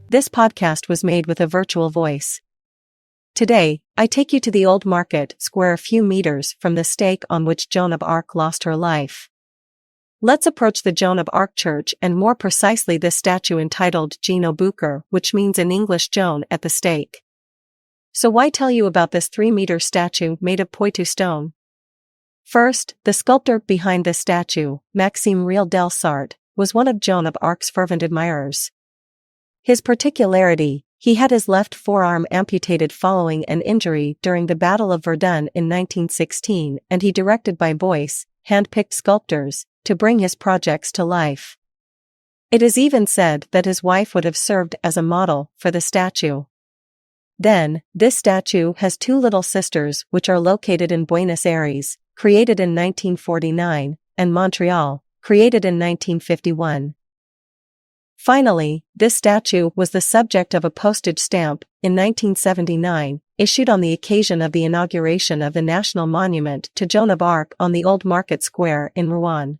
This podcast was made with a virtual voice. Today, I take you to the Old Market Square a few meters from the stake on which Joan of Arc lost her life. Let's approach the Joan of Arc church and more precisely this statue entitled Jeanne au bûcher, which means in English Joan at the stake. So why tell you about this 3-meter statue made of Poitou stone? First, the sculptor behind this statue, Maxime Real del Sarte, was one of Joan of Arc's fervent admirers. His particularity: he had his left forearm amputated following an injury during the Battle of Verdun in 1916, and he directed by voice, handpicked sculptors, to bring his projects to life. It is even said that his wife would have served as a model for the statue. Then, this statue has two little sisters which are located in Buenos Aires, created in 1949, and Montreal, created in 1951. Finally, this statue was the subject of a postage stamp, in 1979, issued on the occasion of the inauguration of the National Monument to Joan of Arc on the Old Market Square in Rouen.